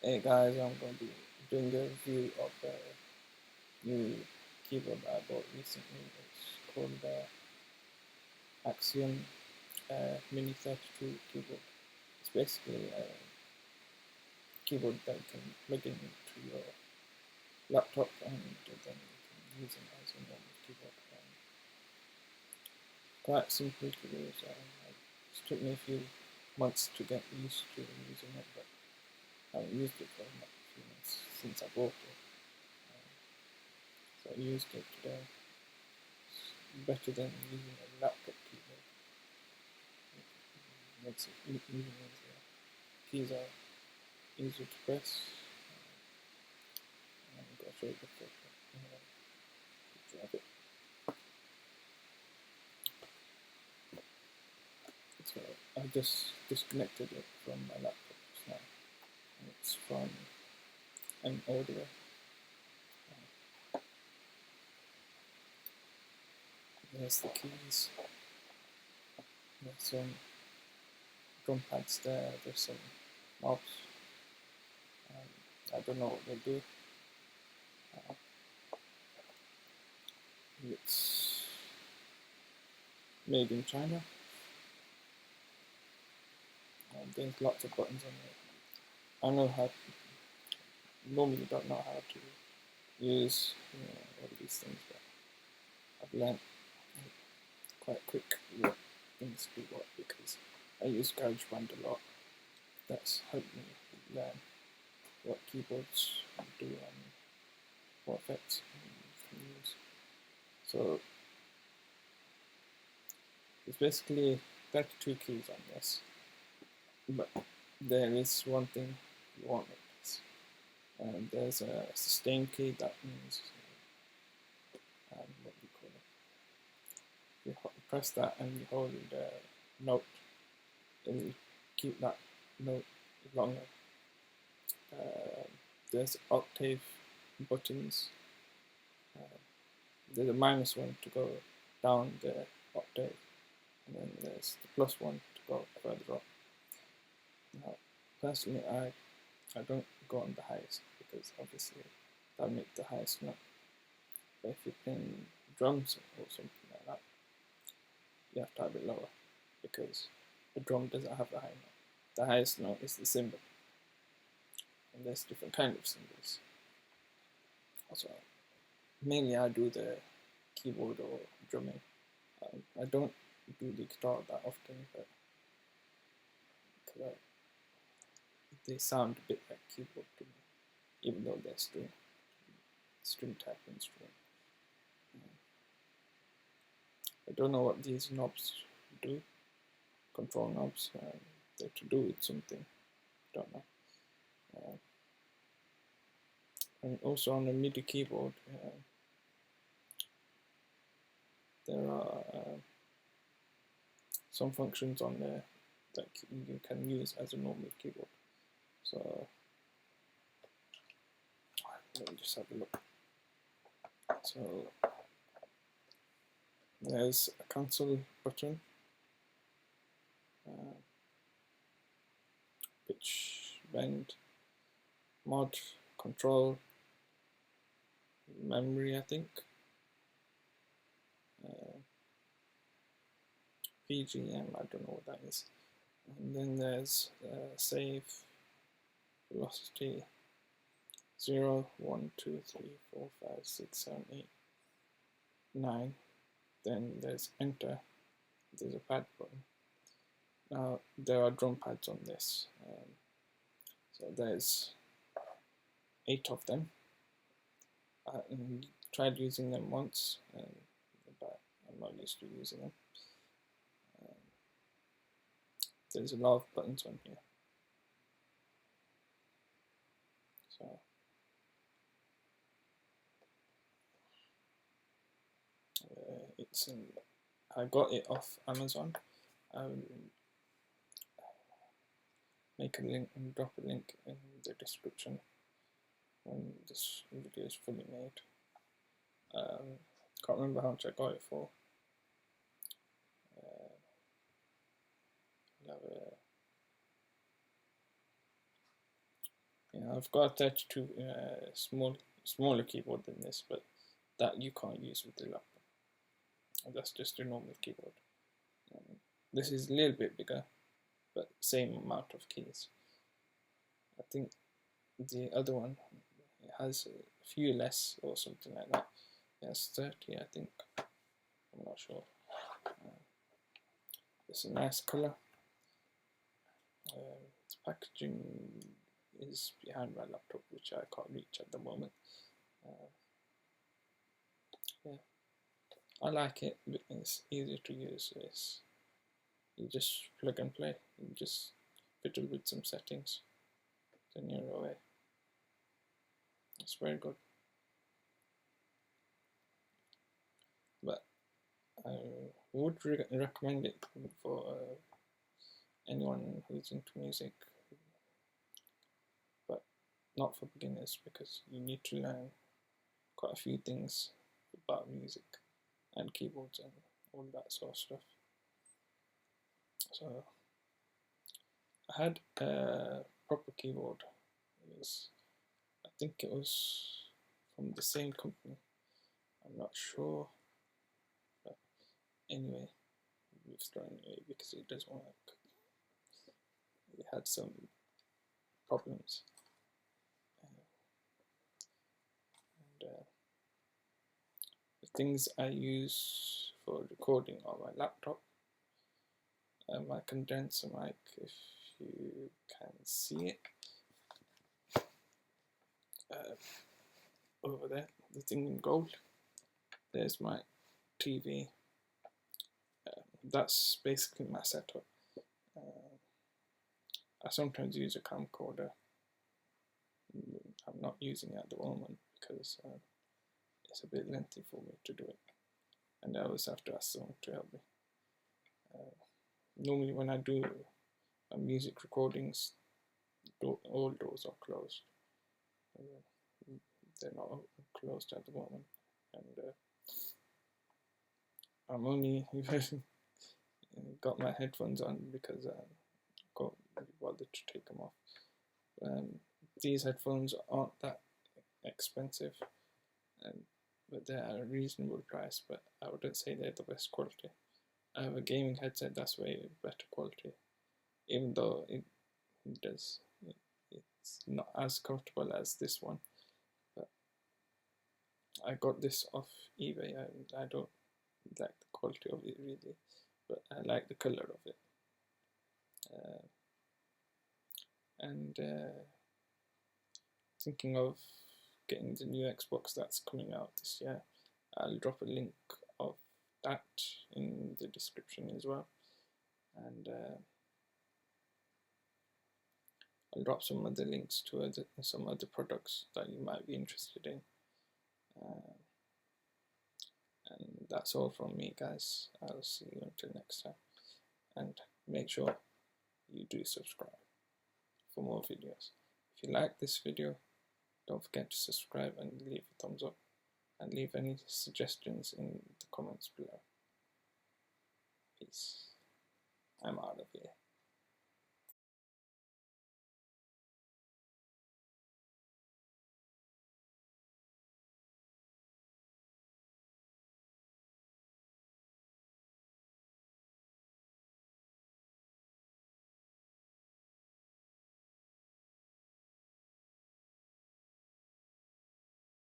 Hey guys, I'm going to be doing a review of a new keyboard I bought recently. It's called Axiom Mini 32 keyboard. It's basically a keyboard that you can plug into your laptop and then you can use it as a normal keyboard. Quite simple to use. It took me a few months to get used to using it, but I haven't used it for a few months since I bought it. So I used it today. It's better than using a laptop keyboard. It makes it even easier. Keys are easy to press. I'm going to show you the picture of it. So I just disconnected it from my laptop just now. And it's from M-Audio. There's the keys. There's some drum pads there. There's some knobs. I don't know what they do. It's made in China. There's lots of buttons on it. I know how. Normally don't know how to use all these things, but I've learned quite quick what things do what because I use GarageBand a lot. That's helped me learn what keyboards do and what effects you can use. So it's basically 32 keys on this, but there is one thing you won't notice. There's a sustain key. That means what do you call it? You press that and you hold the note, and you keep that note longer. There's octave buttons. There's a minus one to go down the octave, and then there's the plus one to go further up. Now, personally, I don't go on the highest because obviously that'll make the highest note. But if you're playing drums or something like that, you have to have it lower because the drum doesn't have the high note. The highest note is the cymbal, and there's different kind of cymbals. Also, mainly I do the keyboard or drumming. I don't do the guitar that often, but they sound a bit like keyboard to me, even though they're string type instrument. I don't know what these knobs do. Control knobs. They're to do with something. Don't know. And also on the MIDI keyboard, there are some functions on there that you can use as a normal keyboard. So let me just have a look. So there's a cancel button, pitch, bend, mod, control, memory, I think, VGM, I don't know what that is. And then there's save, velocity, 0, 1, 2, 3, 4, 5, 6, 7, 8, 9. Then there's enter. There's a pad button. Now there are drum pads on this. So there's 8 of them. I tried using them once, but I'm not used to using them. There's a lot of buttons on here. So I got it off Amazon. I'll make a link and drop a link in the description when this video is fully made. Can't remember how much I got it for. I've got a 32 smaller keyboard than this, but that you can't use with the laptop. That's just a normal keyboard. This is a little bit bigger, but same amount of keys. I think the other one has a few less or something like that. It has 30, I think. I'm not sure. It's a nice color. The packaging is behind my laptop, which I can't reach at the moment. Yeah, I like it. It's easy to use. You just plug and play. You just fiddle with some settings, then you're away. It's very good. But I would recommend it for anyone who's into music, but not for beginners, because you need to learn quite a few things about music and keyboards and all that sort of stuff. So I had a proper keyboard. I think it was from the same company. I'm not sure, but anyway, we've thrown it away because it doesn't work. We had some problems, and the things I use for recording on my laptop, my condenser mic, if you can see it over there, the thing in gold. There's my TV. That's basically my setup. I sometimes use a camcorder. I'm not using it at the moment because it's a bit lengthy for me to do it, and I always have to ask someone to help me. Normally when I do music recordings, all doors are closed. They're not closed at the moment, and I'm only got my headphones on because I can't really bother to take them off. These headphones aren't that expensive, but they're at a reasonable price, but I wouldn't say they're the best quality. I have a gaming headset that's way better quality, even though it's not as comfortable as this one. But I got this off eBay, and I don't like the quality of it really, but I like the color of it. And thinking of getting the new Xbox that's coming out this year. I'll drop a link of that in the description as well, and I'll drop some other links to some other products that you might be interested in. And that's all from me, guys. I'll see you until next time, and make sure you do subscribe for more videos. If you like this video, don't forget to subscribe and leave a thumbs up, and leave any suggestions in the comments below. Peace. I'm out of here.